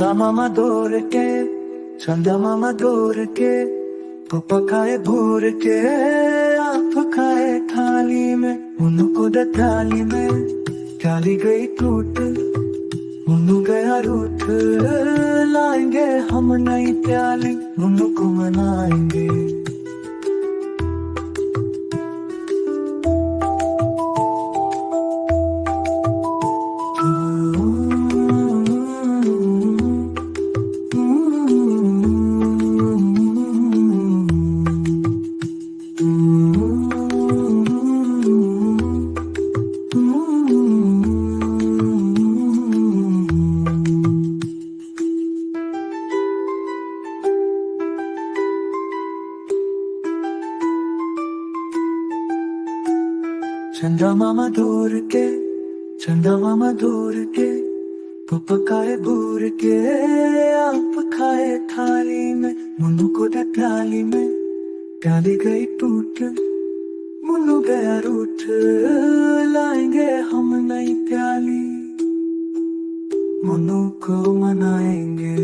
चंदा मामा दौड़ के, चंदा मामा दौड़ के, पापा खाए भूर के, आप खाए थाली में, उनको द थाली में, थाली गई टूट, उन्नु गया रूठ, लाएंगे हम नई प्याली, उनको मनाएंगे। चंदा मामा दूर के, चंदा मामा दूर के, पापा खाए भूर के, आप खाए थाली में, मुन्नू को द थाली में, प्याली गई टूट, मुन्नू गया रूठ, लाएंगे हम नई प्याली, मुन्नू को मनाएंगे।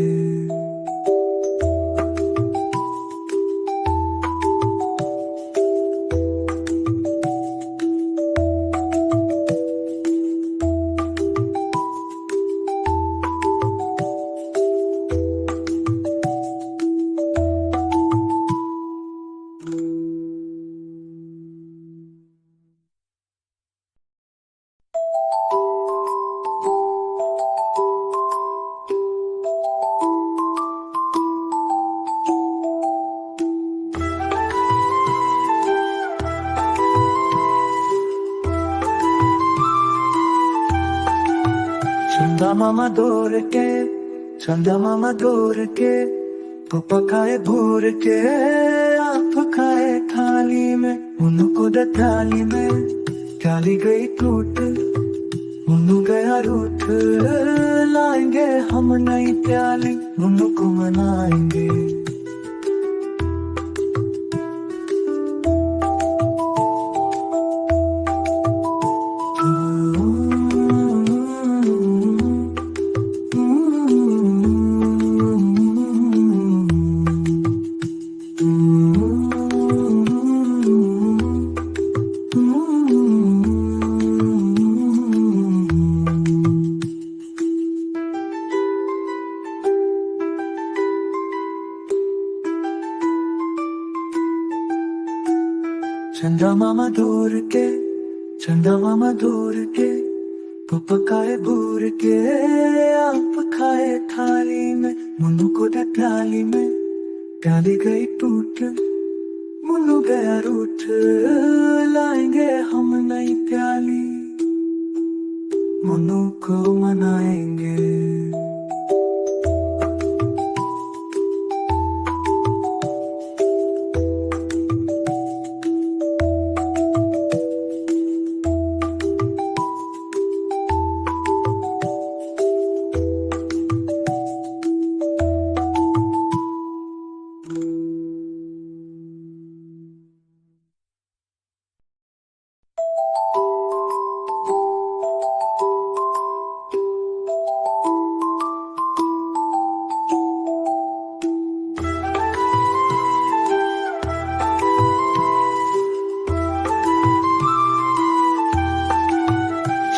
चंदा मामा दौड़ के, चंदा मामा दौड़ के, पापा खाए भूर के, आप खाए थाली में, उनको द थाली में, थाली गई टूट, उन्नु गया रूठ, लाएंगे हम नई प्याली, उनको मनाएंगे। चंदा मामा दूर के, चंदा मामा दूर के, पापा खाए भूर के, आप खाए थाली में, मुन्नू को द थाली में, प्याली गई टूट, मुन्नू गया रूठ, लाएंगे हम नई प्याली, मुन्नू को मनाएंगे।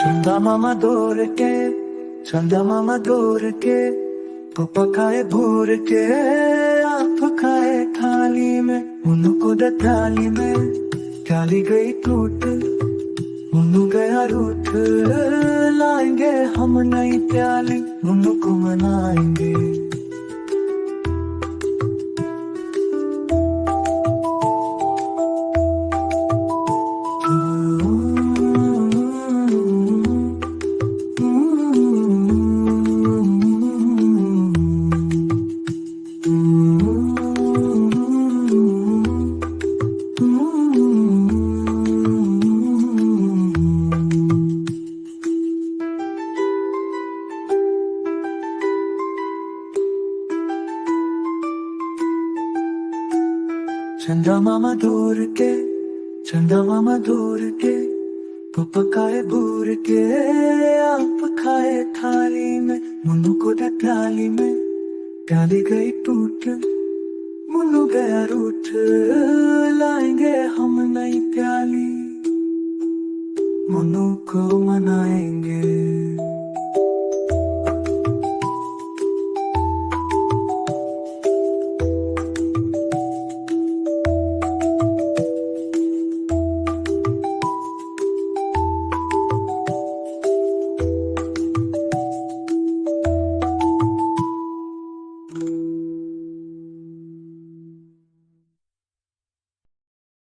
चंदा मामा दौड़ के, चंदा मामा दौड़ के, पापा खाए भूर के, आप खाए थाली में, उनको द थाली में, थाली गई टूट, उन्नु गया रूठ, लाएंगे हम नई प्याली, उनको मनाएंगे। चंदा मामा दूर के, चंदा मामा दूर के, पापा खाए भूर के, आप खाए थाली में, मुन्नू को दे प्याली में, प्याली गई टूट, मुन्नू गया रूठ, लाएंगे हम नई प्याली, मुन्नू को मनाएंगे।